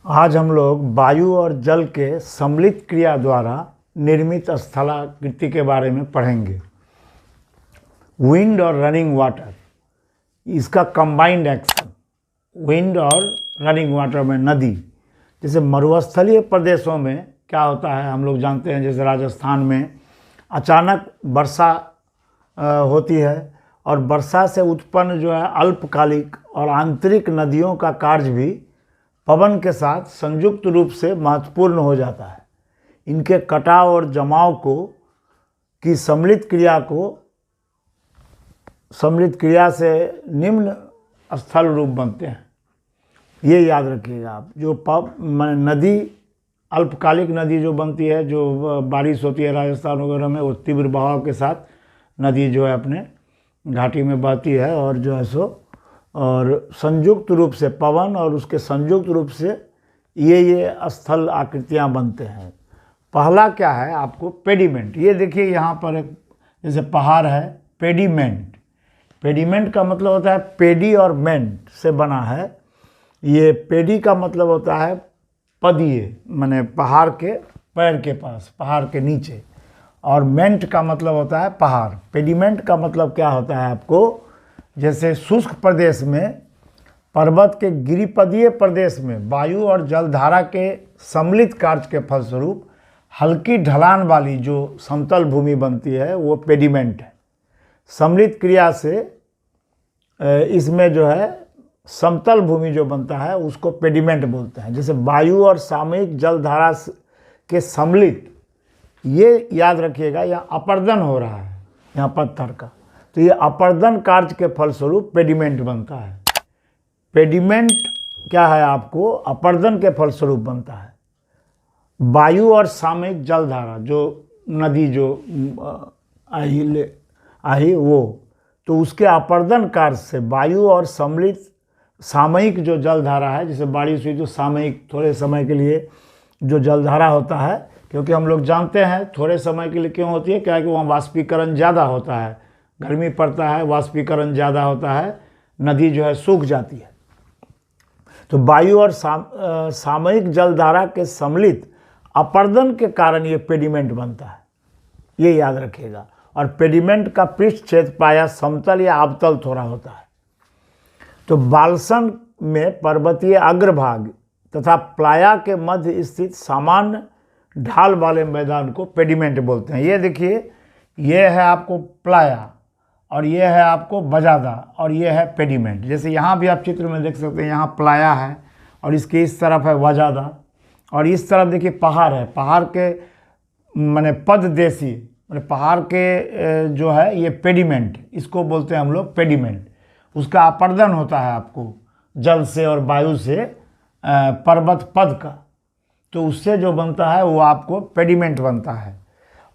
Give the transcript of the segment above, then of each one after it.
आज हम लोग वायु और जल के सम्मिलित क्रिया द्वारा निर्मित स्थलाकृति के बारे में पढ़ेंगे। विंड और रनिंग वाटर, इसका कंबाइंड एक्शन। विंड और रनिंग वाटर में नदी, जैसे मरुस्थलीय प्रदेशों में क्या होता है हम लोग जानते हैं, जैसे राजस्थान में अचानक वर्षा होती है और वर्षा से उत्पन्न जो है अल्पकालिक और आंतरिक नदियों का कार्य भी पवन के साथ संयुक्त रूप से महत्वपूर्ण हो जाता है। इनके कटाव और जमाव की सम्मिलित क्रिया से निम्न स्थल रूप बनते हैं। ये याद रखिएगा आप। जो नदी, अल्पकालिक नदी जो बनती है, जो बारिश होती है राजस्थान वगैरह में, वो तीव्र बहाव के साथ नदी जो है अपने घाटी में बहती है और जो है सो और संयुक्त रूप से पवन और उसके संयुक्त रूप से ये स्थल आकृतियाँ बनते हैं। पहला क्या है आपको, पेडिमेंट। ये देखिए यहाँ पर एक जैसे पहाड़ है, पेडिमेंट। पेडिमेंट का मतलब होता है पेडी और मेंट से बना है। ये पेडी का मतलब होता है पदिये, माने पहाड़ के पैर के पास, पहाड़ के नीचे, और मेंट का मतलब होता है पहाड़। पेडिमेंट का मतलब क्या होता है आपको, जैसे शुष्क प्रदेश में, पर्वत के गिरिपदीय प्रदेश में वायु और जलधारा के सम्मिलित कार्य के फलस्वरूप हल्की ढलान वाली जो समतल भूमि बनती है वो पेडिमेंट है। सम्मिलित क्रिया से इसमें जो है समतल भूमि जो बनता है उसको पेडिमेंट बोलते हैं। जैसे वायु और सामयिक जलधारा के सम्मिलित, ये याद रखिएगा, यहाँ अपर्दन हो रहा है यहाँ पत्थर का, तो ये अपर्दन कार्य के फलस्वरूप पेडिमेंट बनता है। पेडिमेंट क्या है आपको, अपर्दन के फलस्वरूप बनता है। वायु और सामयिक जलधारा, जो नदी जो आई वो, तो उसके अपर्दन कार्य से वायु और सम्मिलित सामयिक जो जलधारा है, जैसे बारिश हुई तो सामयिक थोड़े समय के लिए जो जलधारा होता है, क्योंकि हम लोग जानते हैं थोड़े समय के लिए क्यों होती है, क्या कि वहाँ वाष्पीकरण ज़्यादा होता है, गर्मी पड़ता है, वाष्पीकरण ज़्यादा होता है, नदी जो है सूख जाती है। तो वायु और सामयिक जलधारा के सम्मिलित अपर्दन के कारण ये पेडिमेंट बनता है, ये याद रखिएगा। और पेडिमेंट का पृष्ठ क्षेत्र प्रायः समतल या अवतल थोड़ा होता है। तो बाल्सन में पर्वतीय अग्रभाग तथा प्लाया के मध्य स्थित सामान्य ढाल वाले मैदान को पेडिमेंट बोलते हैं। ये देखिए, ये है आपको प्लाया और ये है आपको बजादा और ये है पेडिमेंट। जैसे यहाँ भी आप चित्र में देख सकते हैं, यहाँ प्लाया है और इसके इस तरफ है वजादा और इस तरफ देखिए पहाड़ है। पहाड़ के माने पददेशी, माने पहाड़ के जो है ये पेडिमेंट, इसको बोलते हैं हम लोग पेडिमेंट। उसका अपर्दन होता है आपको जल से और वायु से पर्वत पद का, तो उससे जो बनता है वो आपको पेडिमेंट बनता है।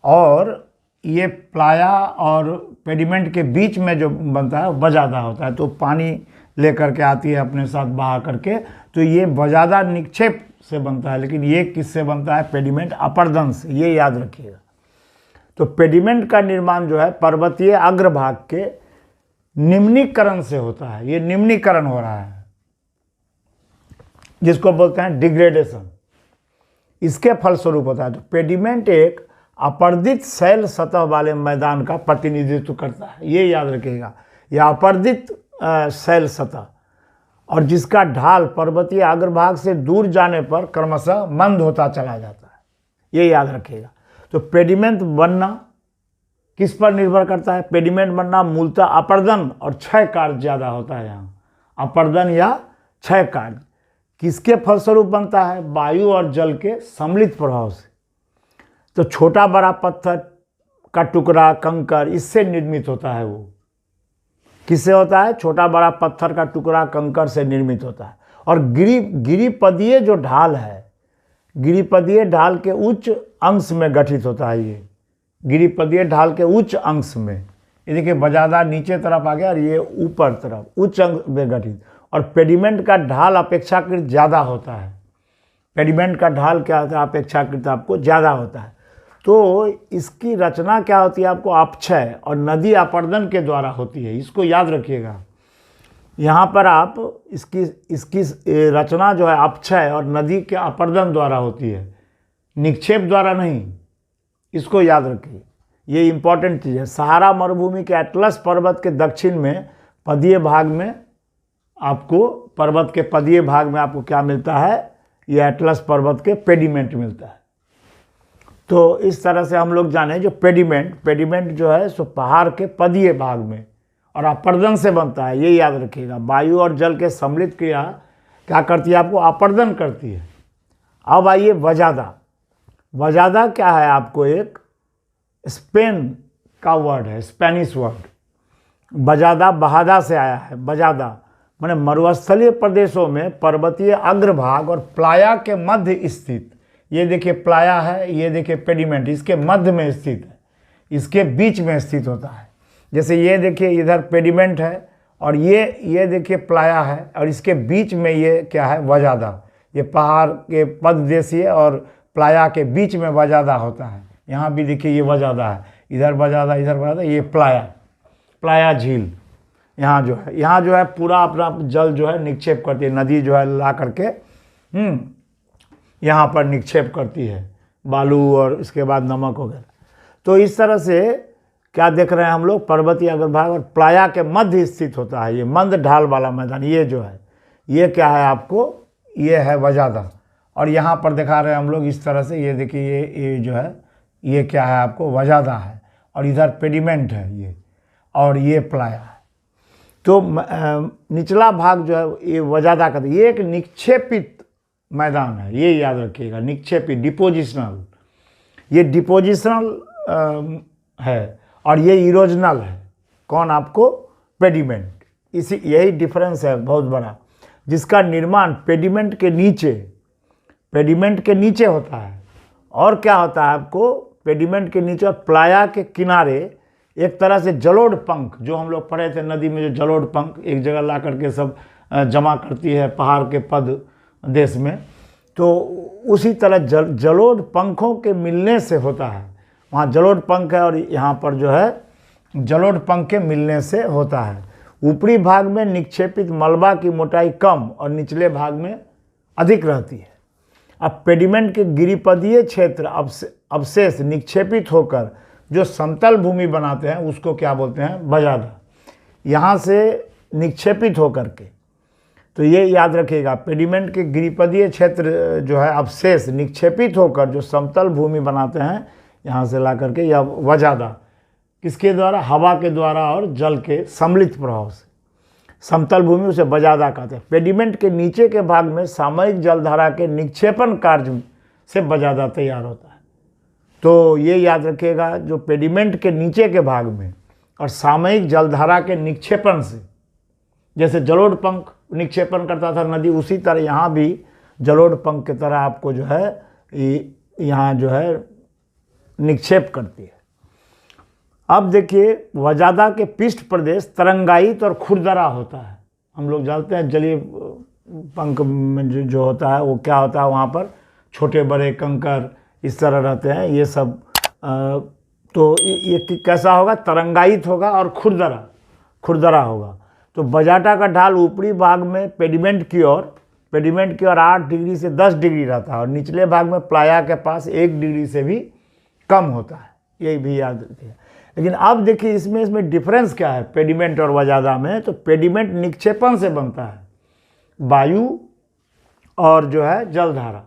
और ये प्लाया और पेडिमेंट के बीच में जो बनता है बजादा होता है, तो पानी लेकर के आती है अपने साथ बहा करके, तो ये बजादा निक्षेप से बनता है। लेकिन ये किससे बनता है, पेडिमेंट अपर्दन से, ये याद रखिएगा। तो पेडिमेंट का निर्माण जो है पर्वतीय अग्रभाग के निम्नीकरण से होता है। ये निम्नीकरण हो रहा है, जिसको बोलते हैं डिग्रेडेशन, इसके फलस्वरूप होता है। तो पेडिमेंट एक अपर्दित शैल सतह वाले मैदान का प्रतिनिधित्व करता है, ये याद रखिएगा। यह अपर्दित शैल सतह और जिसका ढाल पर्वतीय अग्रभाग से दूर जाने पर क्रमशः मंद होता चला जाता है, ये याद रखिएगा। तो पेडिमेंट बनना किस पर निर्भर करता है, पेडिमेंट बनना मूलतः अपर्दन और क्षय कार्य ज़्यादा होता है। यहाँ अपर्दन या क्षय कार्य किसके फलस्वरूप बनता है, वायु और जल के सम्मिलित प्रभाव से। तो छोटा बड़ा पत्थर का टुकड़ा, कंकर, इससे निर्मित होता है। वो किससे होता है, छोटा बड़ा पत्थर का टुकड़ा कंकर से निर्मित होता है। और गिरिपदीय जो ढाल है, गिरिपदीय ढाल के उच्च अंश में गठित होता है। ये गिरिपदीय ढाल के उच्च अंश में, ये देखिए बजादा नीचे तरफ आ गया और ये ऊपर तरफ उच्च अंश में गठित। और पेडिमेंट का ढाल अपेक्षाकृत ज़्यादा होता है। पेडिमेंट का ढाल क्या होता है, अपेक्षाकृत आपको ज़्यादा होता है। तो इसकी रचना क्या होती है आपको, अपक्षय और नदी अपर्दन के द्वारा होती है, इसको याद रखिएगा। यहाँ पर आप इसकी इसकी रचना जो है अपक्षय और नदी के अपर्दन द्वारा होती है, निक्षेप द्वारा नहीं। इसको याद रखिए, ये इंपॉर्टेंट चीज़ है। सहारा मरुभूमि के एटलस पर्वत के दक्षिण में पदीय भाग में आपको, पर्वत के पदीय भाग में आपको क्या मिलता है, ये एटलस पर्वत के पेडिमेंट मिलता है। तो इस तरह से हम लोग जाने जो पेडिमेंट जो है सो पहाड़ के पदीय भाग में और अपर्दन से बनता है, ये याद रखिएगा। वायु और जल के सम्मिलित क्रिया क्या करती है, आपको अपर्दन करती है। अब आइए वजादा। वजादा क्या है, आपको एक स्पेन का वर्ड है, स्पेनिश वर्ड। बजादा बहादा से आया है। बजादा माने मरुस्थलीय प्रदेशों में पर्वतीय अग्रभाग और प्लाया के मध्य स्थित, ये देखिए प्लाया है, ये देखिए पेडिमेंट, इसके मध्य में स्थित है, इसके बीच में स्थित होता है। जैसे ये देखिए इधर पेडिमेंट है और ये देखिए प्लाया है और इसके बीच में ये क्या है, वजादा। ये पहाड़ के पददेशीय और प्लाया के बीच में वजादा होता है। यहाँ भी देखिए ये वजादा है, इधर वजादा इधर वजादा, ये प्लाया झील यहाँ जो है पूरा अपना जल जो है निक्षेप करती है। नदी जो है ला करके यहाँ पर निक्षेप करती है, बालू और इसके बाद नमक वगैरह। तो इस तरह से क्या देख रहे हैं हम लोग, पर्वतीय अग्रभाग और प्लाया के मध्य स्थित होता है ये मंद ढाल वाला मैदान। ये जो है ये क्या है आपको, ये है वजादा। और यहाँ पर दिखा रहे हैं हम लोग इस तरह से, ये देखिए ये जो है ये क्या है आपको, वजादा है और इधर पेडिमेंट है ये, और ये प्लाया है। तो निचला भाग जो है ये वजादा का, ये एक निक्षेपित मैदान है, ये याद रखिएगा, निक्षेपित, डिपोजिशनल। ये डिपोजिशनल है और ये इरोजनल है। कौन, आपको पेडिमेंट। इसी यही डिफरेंस है बहुत बड़ा, जिसका निर्माण पेडिमेंट के नीचे होता है। और क्या होता है आपको, पेडिमेंट के नीचे और प्लाया के किनारे एक तरह से जलोढ़ पंख, जो हम लोग पढ़े थे नदी में, जो जलोढ़ पंख एक जगह ला करके सब जमा करती है पहाड़ के पद देश में, तो उसी तरह जलोढ़ पंखों के मिलने से होता है। वहाँ जलोढ़ पंख है और यहाँ पर जो है जलोढ़ पंख के मिलने से होता है। ऊपरी भाग में निक्षेपित मलबा की मोटाई कम और निचले भाग में अधिक रहती है। अब पेडिमेंट के गिरिपदीय क्षेत्र अवशेष निक्षेपित होकर जो समतल भूमि बनाते हैं उसको क्या बोलते हैं, वजादा। यहाँ से निक्षेपित होकर के, तो ये याद रखिएगा, पेडिमेंट के गिरिपदीय क्षेत्र जो है अवशेष निक्षेपित होकर जो समतल भूमि बनाते हैं, यहाँ से ला करके यह वजादा। किसके द्वारा, हवा के द्वारा और जल के सम्मिलित प्रभाव से समतल भूमि, उसे वजादा कहते हैं। पेडिमेंट के नीचे के भाग में सामयिक जलधारा के निक्षेपण कार्य से वजादा तैयार होता है। तो ये याद रखिएगा, जो पेडिमेंट के नीचे के भाग में और सामयिक जलधारा के निक्षेपण से, जैसे जलोढ़ पंख निक्षेपण करता था नदी, उसी तरह यहाँ भी जलोढ़ पंख की तरह आपको जो है यहाँ जो है निक्षेप करती है। अब देखिए वजादा के पृष्ठ प्रदेश तरंगायित और खुरदरा होता है। हम लोग जानते हैं जलीय पंख में जो होता है वो क्या होता है, वहाँ पर छोटे बड़े कंकर इस तरह रहते हैं, ये सब तो ये कैसा होगा, तरंगायित होगा और खुरदरा होगा। तो वजादा का ढाल ऊपरी भाग में पेडिमेंट की ओर 8 डिग्री से 10 डिग्री रहता है और निचले भाग में प्लाया के पास 1 डिग्री से भी कम होता है, यही भी याद रखिए। लेकिन अब देखिए इसमें डिफरेंस क्या है पेडिमेंट और वजादा में। तो पेडिमेंट निक्षेपण से बनता है, वायु और जो है जलधारा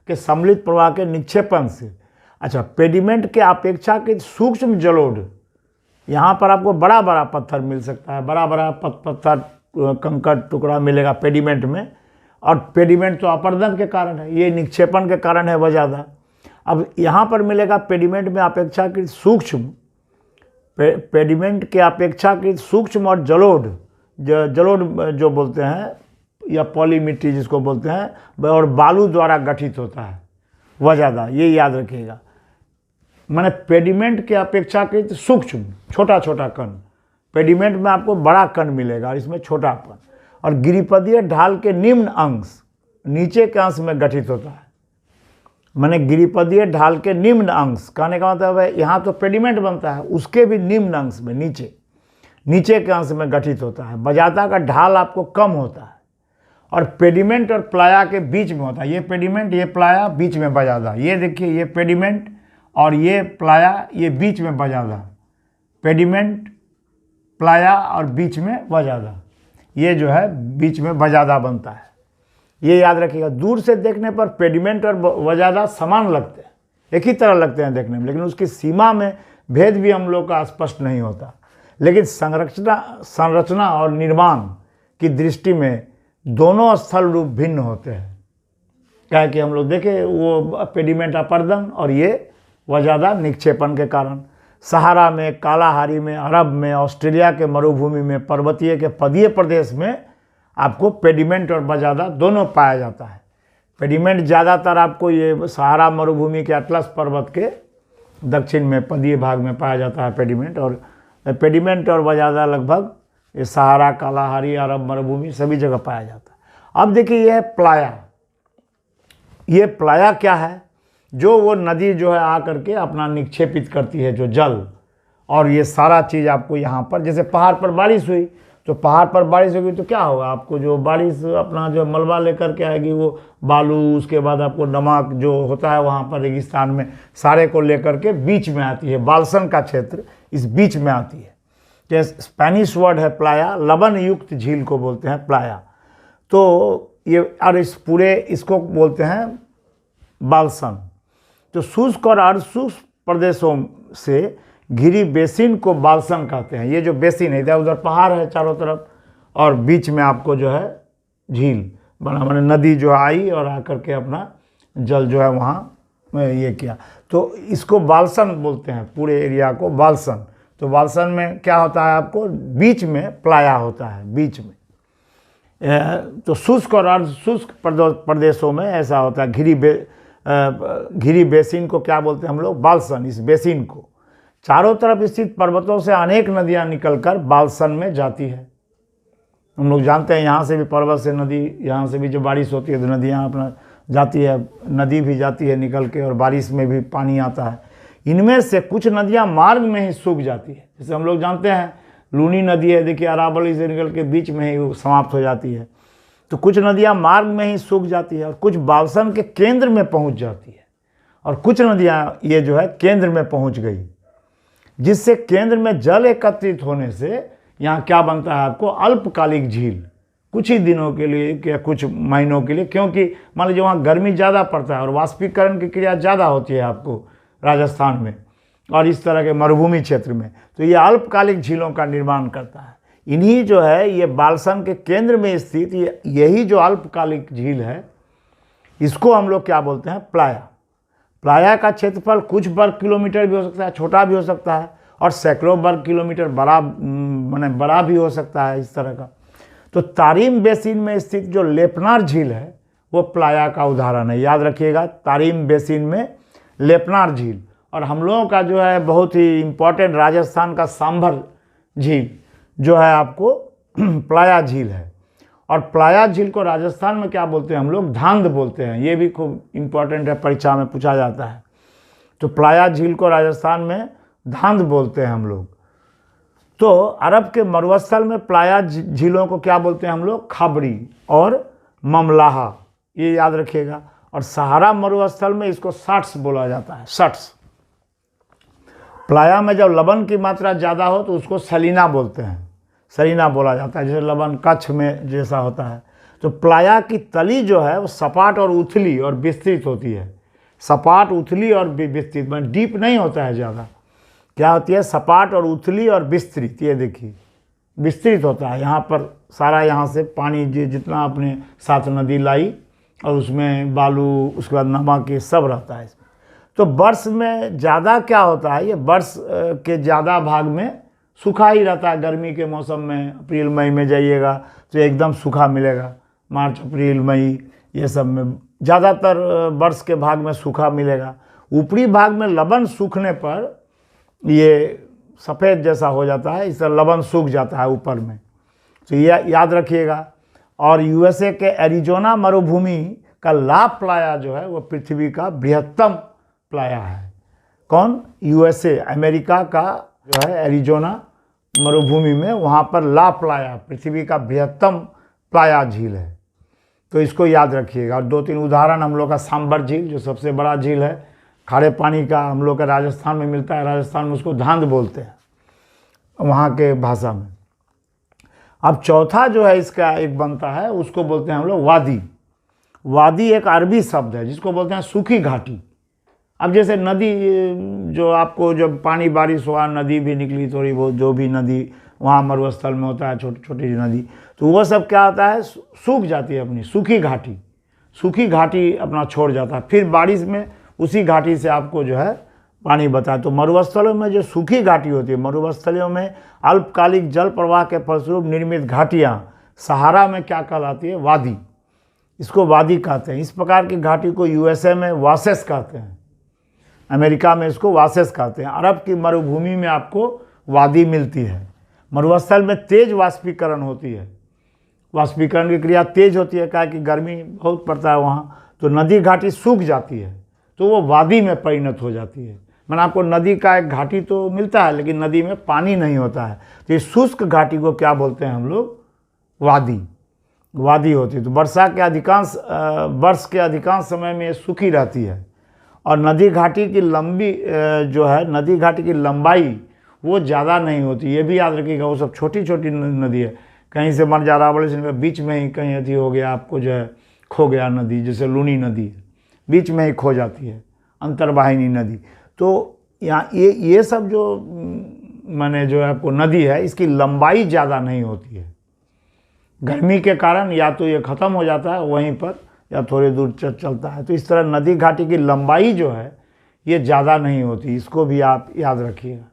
के सम्मिलित प्रवाह के निक्षेपण से। अच्छा, पेडिमेंट के अपेक्षाकृत सूक्ष्म जलोढ़, यहाँ पर आपको बड़ा बड़ा पत्थर मिल सकता है, बड़ा बड़ा पत्थर कंकड़ टुकड़ा मिलेगा पेडिमेंट में। और पेडिमेंट तो अपर्दन के कारण है, ये निक्षेपण के कारण है वजादा। अब यहाँ पर मिलेगा पेडिमेंट में अपेक्षाकृत सूक्ष्म, पेडिमेंट के अपेक्षाकृत सूक्ष्म और जलोढ़ जो बोलते हैं, या पॉली मिट्टी जिसको बोलते हैं, और बालू द्वारा गठित होता है वजादा, ये याद रखिएगा। माने पेडिमेंट के अपेक्षाकृत सूक्ष्म, छोटा छोटा कण, पेडिमेंट में आपको बड़ा कण मिलेगा और इसमें छोटापन। और गिरिपदीय ढाल के निम्न अंश नीचे के अंश में गठित होता है। माने गिरिपदीय ढाल के निम्न अंश, कहने का मतलब है यहाँ तो पेडिमेंट बनता है, उसके भी निम्न अंश में नीचे नीचे के अंश में गठित होता है। बजादा का ढाल आपको कम होता है और पेडिमेंट और प्लाया के बीच में होता है। ये पेडिमेंट, ये प्लाया, बीच में बजादा। ये देखिए, ये पेडिमेंट और ये प्लाया, ये बीच में बजादा। पेडिमेंट, प्लाया और बीच में बजादा, ये जो है बीच में बजादा बनता है। ये याद रखिएगा। दूर से देखने पर पेडिमेंट और बजादा समान लगते हैं, एक ही तरह लगते हैं देखने में, लेकिन उसकी सीमा में भेद भी हम लोग का स्पष्ट नहीं होता। लेकिन संरचना और निर्माण की दृष्टि में दोनों स्थल रूप भिन्न होते हैं। क्या है कि हम लोग देखें, वो पेडिमेंट अपर्दन और ये वजादा निक्षेपण के कारण। सहारा में, कालाहारी में, अरब में, ऑस्ट्रेलिया के मरुभूमि में, पर्वतीय के पदीय प्रदेश में आपको पेडिमेंट और वजादा दोनों पाया जाता है। पेडिमेंट ज़्यादातर आपको ये सहारा मरुभूमि के अटलस पर्वत के दक्षिण में पदीय भाग में पाया जाता है पेडिमेंट और वजादा लगभग ये सहारा, कालाहारी, अरब मरुभूमि सभी जगह पाया जाता है। अब देखिए, यह है प्लाया। ये प्लाया क्या है? जो वो नदी जो है आकर के अपना निक्षेपित करती है जो जल, और ये सारा चीज़ आपको यहाँ पर, जैसे पहाड़ पर बारिश हुई तो पहाड़ पर बारिश होगी तो क्या होगा, आपको जो बारिश अपना जो मलबा लेकर के आएगी, वो बालू, उसके बाद आपको नमक जो होता है वहाँ पर रेगिस्तान में, सारे को लेकर के बीच में आती है। बाल्सन का क्षेत्र इस बीच में आती है। जैसे स्पेनिश वर्ड है प्लाया, लवण युक्त झील को बोलते हैं प्लाया। तो ये, और इस पूरे इसको बोलते हैं बाल्सन। तो शुष्क और अर्धशुष्क प्रदेशों से घिरी बेसिन को बाल्सन कहते हैं। ये जो बेसिन है, इधर उधर पहाड़ है चारों तरफ और बीच में आपको जो है झील बना, मैंने नदी जो आई और आकर के अपना जल जो है वहाँ ये किया, तो इसको बाल्सन बोलते हैं, पूरे एरिया को बाल्सन। तो बाल्सन में क्या होता है, आपको बीच में प्लाया होता है, बीच में। तो शुष्क और अर्धशुष्क प्रदेशों में ऐसा होता है। घिरी बेसिन को क्या बोलते हैं हम लोग, बाल्सन। इस बेसिन को चारों तरफ स्थित पर्वतों से अनेक नदियां निकलकर बाल्सन में जाती है। हम लोग जानते हैं यहाँ से भी पर्वत से नदी, यहाँ से भी जो बारिश होती है तो नदियाँ अपना जाती है, नदी भी जाती है निकल के, और बारिश में भी पानी आता है। इनमें से कुछ नदियाँ मार्ग में ही सूख जाती है। जैसे हम लोग जानते हैं लूनी नदी है, देखिए अरावली से निकल के बीच में ही समाप्त हो जाती है। तो कुछ नदियाँ मार्ग में ही सूख जाती है और कुछ बाल्सन के केंद्र में पहुँच जाती है, और कुछ नदियाँ ये जो है केंद्र में पहुँच गई, जिससे केंद्र में जल एकत्रित होने से यहाँ क्या बनता है आपको, अल्पकालिक झील। कुछ ही दिनों के लिए या कुछ महीनों के लिए, क्योंकि मान लीजिए वहाँ गर्मी ज़्यादा पड़ता है और वाष्पीकरण की क्रिया ज़्यादा होती है आपको राजस्थान में और इस तरह के मरुभूमि क्षेत्र में, तो ये अल्पकालिक झीलों का निर्माण करता है। इन्हीं जो है ये बाल्सन के केंद्र में स्थित यही जो अल्पकालिक झील है, इसको हम लोग क्या बोलते हैं, प्लाया। प्लाया का क्षेत्रफल कुछ वर्ग किलोमीटर भी हो सकता है, छोटा भी हो सकता है, और सैकड़ों वर्ग किलोमीटर बड़ा भी हो सकता है, इस तरह का। तो तारीम बेसिन में स्थित जो लेपनार झील है वो प्लाया का उदाहरण है। याद रखिएगा, तारीम बेसिन में लेपनार झील। और हम लोगों का जो है बहुत ही इम्पोर्टेंट राजस्थान का सांभर झील जो है आपको प्लाया झील है। और प्लाया झील को राजस्थान में क्या बोलते हैं हम लोग, धांध बोलते हैं। ये भी खूब इम्पोर्टेंट है, परीक्षा में पूछा जाता है। तो प्लाया झील को राजस्थान में धांध बोलते हैं हम लोग। तो अरब के मरुस्थल में प्लाया झीलों को क्या बोलते हैं हम लोग, खबरी और ममलाहा, ये याद रखिएगा। और सहारा मरुस्थल में इसको सट्स बोला जाता है, सट्स। प्लाया में जब लवण की मात्रा ज़्यादा हो तो उसको सलीना बोलते हैं, सलीना बोला जाता है, जैसे लवण कच्छ में जैसा होता है। तो प्लाया की तली जो है वो सपाट और उथली और विस्तृत होती है। सपाट, उथली और विस्तृत, में डीप नहीं होता है ज़्यादा। क्या होती है, सपाट और उथली और विस्तृत। ये देखिए विस्तृत होता है। यहाँ पर सारा, यहाँ से पानी जितना अपने साथ नदी लाई और उसमें बालू, उसके बाद नमक, ये सब रहता है इसमें। तो वर्ष में ज़्यादा क्या होता है, ये वर्ष के ज़्यादा भाग में सूखा ही रहता है। गर्मी के मौसम में अप्रैल मई में जाइएगा तो एकदम सूखा मिलेगा। मार्च अप्रैल मई ये सब में ज़्यादातर वर्ष के भाग में सूखा मिलेगा। ऊपरी भाग में लवण सूखने पर ये सफ़ेद जैसा हो जाता है, इससे लवण सूख जाता है ऊपर में। तो ये याद रखिएगा। और यूएसए के एरिजोना मरुभूमि का ला प्लाया जो है वो पृथ्वी का बृहत्तम प्लाया है। कौन, यूएसए, अमेरिका का जो है एरिजोना मरुभूमि में, वहाँ पर ला प्लाया पृथ्वी का बृहत्तम प्लाया झील है। तो इसको याद रखिएगा। और 2-3 उदाहरण हम लोग का सांबर झील जो सबसे बड़ा झील है खारे पानी का, हम लोग का राजस्थान में मिलता है। राजस्थान में उसको धांध बोलते हैं वहाँ के भाषा में। अब चौथा जो है इसका एक बनता है, उसको बोलते हैं हम लोग वादी। वादी एक अरबी शब्द है जिसको बोलते हैं सूखी घाटी। अब जैसे नदी, जो आपको जब पानी बारिश हुआ, नदी भी निकली थोड़ी बहुत, जो भी नदी वहाँ मरुस्थल में होता है, छोटी छोटी नदी, तो वो सब क्या होता है, सूख जाती है अपनी सूखी घाटी। सूखी घाटी अपना छोड़ जाता है, फिर बारिश में उसी घाटी से आपको जो है पानी बता। तो मरुस्थलों में जो सूखी घाटी होती है, मरुस्थलियों में अल्पकालिक जल प्रवाह के फलस्वरूप निर्मित घाटियाँ सहारा में क्या कहलाती है, वादी। इसको वादी कहते हैं। इस प्रकार की घाटी को यूएसए में वासेस कहते हैं, अमेरिका में इसको वासेस कहते हैं। अरब की मरुभूमि में आपको वादी मिलती है। मरुस्थल में तेज वाष्पीकरण होती है, वाष्पीकरण की क्रिया तेज होती है, क्या कि गर्मी बहुत पड़ता है वहाँ, तो नदी घाटी सूख जाती है तो वो वादी में परिणत हो जाती है। मैंने आपको नदी का एक घाटी तो मिलता है लेकिन नदी में पानी नहीं होता है, तो इस शुष्क घाटी को क्या बोलते हैं हम लोग, वादी। वादी होती है। तो वर्ष के अधिकांश समय में ये सूखी रहती है। और नदी घाटी की लंबी जो है, नदी घाटी की लंबाई वो ज़्यादा नहीं होती, ये भी याद रखिएगा। वो सब छोटी छोटी नदी है, कहीं से मन जा रहा बोले बीच में ही कहीं अथी हो गया, आपको जो है खो गया नदी, जैसे लूनी नदी है बीच में ही खो जाती है, अंतर्वाहिनी नदी। तो यहाँ ये सब जो माने जो आपको नदी है, इसकी लंबाई ज़्यादा नहीं होती है। गर्मी के कारण या तो ये ख़त्म हो जाता है वहीं पर, या थोड़ी दूर चलता है। तो इस तरह नदी घाटी की लंबाई जो है ये ज़्यादा नहीं होती, इसको भी आप याद रखिएगा।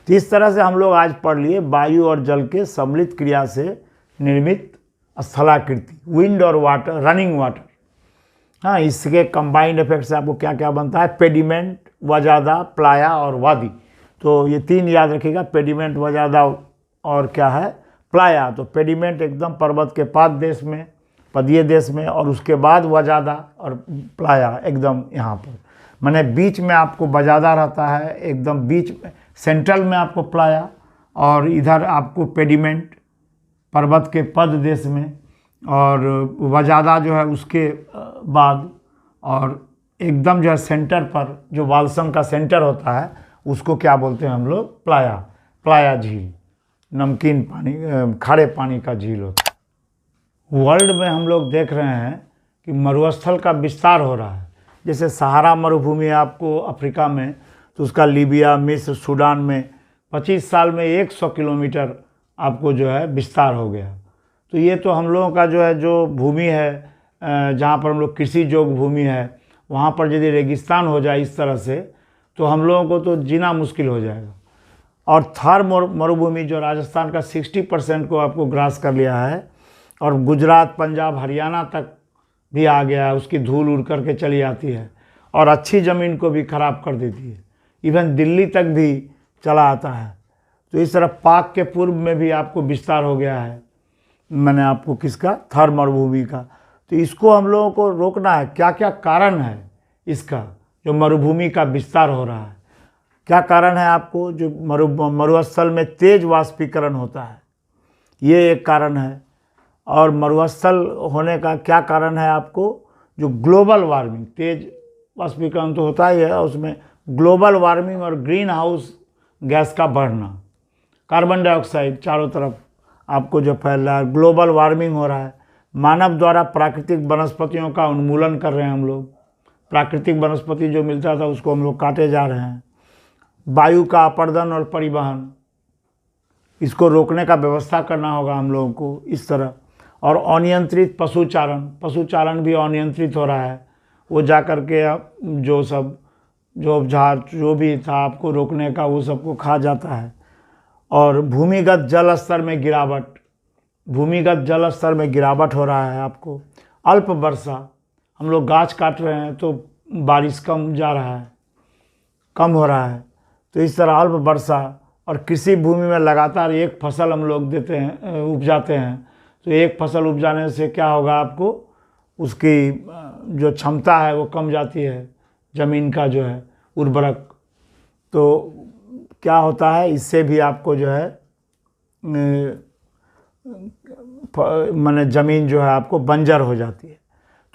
तो इस तरह से हम लोग आज पढ़ लिए वायु और जल के सम्मिलित क्रिया से निर्मित स्थलाकृति, विंड और वाटर, रनिंग वाटर। हाँ, इसके कंबाइंड इफेक्ट से आपको क्या क्या बनता है, पेडिमेंट, वजादा, प्लाया और वादी। तो ये 3 याद रखिएगा, पेडिमेंट, वजादा और क्या है, प्लाया। तो पेडिमेंट एकदम पर्वत के पाद देश में, पदीय देश में, और उसके बाद वजादा और प्लाया एकदम यहाँ पर, माने बीच में आपको वजादा रहता है, एकदम बीच में सेंट्रल में आपको प्लाया, और इधर आपको पेडिमेंट पर्वत के पद देश में, और वजादा जो है उसके बाद, और एकदम जो है सेंटर पर जो वालसंग का सेंटर होता है उसको क्या बोलते हैं हम लोग, प्लाया। प्लाया झील नमकीन पानी, खारे पानी का झील होता है। वर्ल्ड में हम लोग देख रहे हैं कि मरुस्थल का विस्तार हो रहा है। जैसे सहारा मरुभूमि है आपको अफ्रीका में, तो उसका लीबिया, मिस्र, सूडान में 25 साल में 100 किलोमीटर आपको जो है विस्तार हो गया। तो ये तो हम लोगों का जो है, जो भूमि है जहाँ पर हम लोग कृषि योग्य भूमि है, वहाँ पर यदि रेगिस्तान हो जाए इस तरह से, तो हम लोगों को तो जीना मुश्किल हो जाएगा। और थार मरुभूमि जो राजस्थान का 60% को आपको ग्रास कर लिया है, और गुजरात, पंजाब, हरियाणा तक भी आ गया है, उसकी धूल उड़ करके चली आती है और अच्छी ज़मीन को भी ख़राब कर देती है, इवन दिल्ली तक भी चला आता है। तो इस तरह पाक के पूर्व में भी आपको विस्तार हो गया है, मैंने आपको किसका, थार मरुभूमि का। तो इसको हम लोगों को रोकना है। क्या क्या कारण है इसका, जो मरुभूमि का विस्तार हो रहा है, क्या कारण है आपको, जो मरुस्थल में तेज वाष्पीकरण होता है, ये एक कारण है। और मरुस्थल होने का क्या कारण है आपको, जो ग्लोबल वार्मिंग, तेज वाष्पीकरण तो होता ही है, उसमें ग्लोबल वार्मिंग और ग्रीन हाउस गैस का बढ़ना, कार्बन डाइऑक्साइड चारों तरफ आपको जो फैल रहा है, ग्लोबल वार्मिंग हो रहा है। मानव द्वारा प्राकृतिक वनस्पतियों का उन्मूलन कर रहे हैं हम लोग, प्राकृतिक वनस्पति जो मिलता था उसको हम लोग काटे जा रहे हैं। वायु का अपर्दन और परिवहन, इसको रोकने का व्यवस्था करना होगा हम लोगों को इस तरह। और अनियंत्रित पशुचारण भी अनियंत्रित हो रहा है, वो जा कर के जो सब जो झाड़ जो भी था आपको रोकने का, वो सबको खा जाता है। और भूमिगत जल स्तर में गिरावट हो रहा है आपको। अल्प वर्षा, हम लोग गाछ काट रहे हैं तो बारिश कम हो रहा है। तो इस तरह अल्प वर्षा, और कृषि भूमि में लगातार एक फसल हम लोग उपजाते हैं, तो एक फसल उपजाने से क्या होगा आपको, उसकी जो क्षमता है वो कम जाती है, ज़मीन का जो है उर्वरक। तो क्या होता है, इससे भी आपको जो है माने ज़मीन जो है आपको बंजर हो जाती है।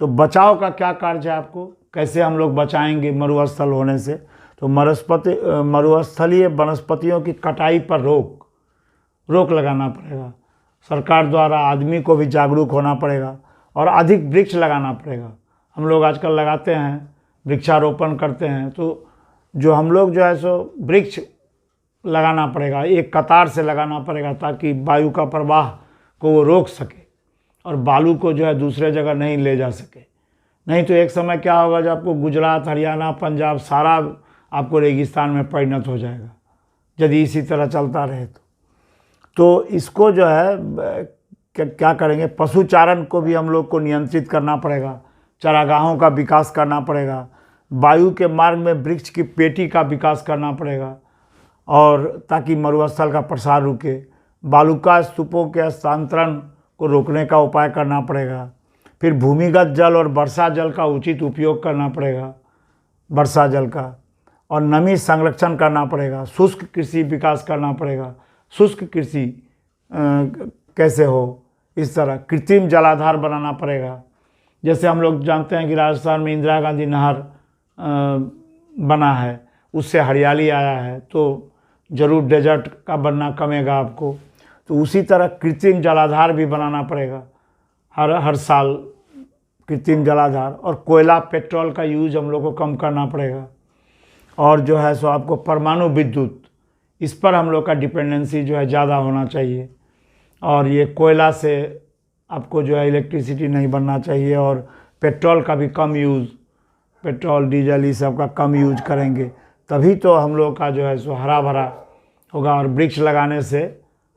तो बचाव का क्या कार्य है, आपको कैसे हम लोग बचाएंगे मरुस्थल होने से? तो मरुस्थलीय वनस्पतियों की कटाई पर रोक लगाना पड़ेगा। सरकार द्वारा आदमी को भी जागरूक होना पड़ेगा और अधिक वृक्ष लगाना पड़ेगा। हम लोग आजकल लगाते हैं, वृक्षारोपण करते हैं, तो जो हम लोग जो है सो वृक्ष लगाना पड़ेगा, एक कतार से लगाना पड़ेगा, ताकि वायु का प्रवाह को वो रोक सके और बालू को जो है दूसरे जगह नहीं ले जा सके। नहीं तो एक समय क्या होगा, जब आपको गुजरात, हरियाणा, पंजाब सारा आपको रेगिस्तान में परिणत हो जाएगा, यदि इसी तरह चलता रहे तो इसको जो है क्या करेंगे, पशुचारण को भी हम लोग को नियंत्रित करना पड़ेगा, चारागाहों का विकास करना पड़ेगा, वायु के मार्ग में वृक्ष की पेटी का विकास करना पड़ेगा, और ताकि मरुस्थल का प्रसार रुके। बालुका स्तूपों के हस्तांतरण को रोकने का उपाय करना पड़ेगा। फिर भूमिगत जल और वर्षा जल का उचित उपयोग करना पड़ेगा, वर्षा जल का, और नमी संरक्षण करना पड़ेगा। शुष्क कृषि विकास करना पड़ेगा। शुष्क कृषि कैसे हो, इस तरह कृत्रिम जलाधार बनाना पड़ेगा। जैसे हम लोग जानते हैं कि राजस्थान में इंदिरा गांधी नहर बना है, उससे हरियाली आया है, तो ज़रूर डेजर्ट का बनना कमेगा आपको। तो उसी तरह कृत्रिम जलाधार भी बनाना पड़ेगा, हर साल कृत्रिम जलाधार। और कोयला, पेट्रोल का यूज़ हम लोग को कम करना पड़ेगा। और जो है सो आपको परमाणु विद्युत, इस पर हम लोग का डिपेंडेंसी जो है ज़्यादा होना चाहिए। और ये कोयला से आपको जो है इलेक्ट्रिसिटी नहीं बनना चाहिए। और पेट्रोल का भी कम यूज़, पेट्रोल, डीजल, ये सब का कम यूज करेंगे, तभी तो हम लोग का जो है सो हरा भरा होगा। और वृक्ष लगाने से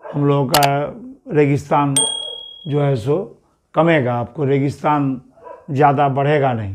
हम लोगों का रेगिस्तान जो है सो कमेगा, आपको रेगिस्तान ज़्यादा बढ़ेगा नहीं।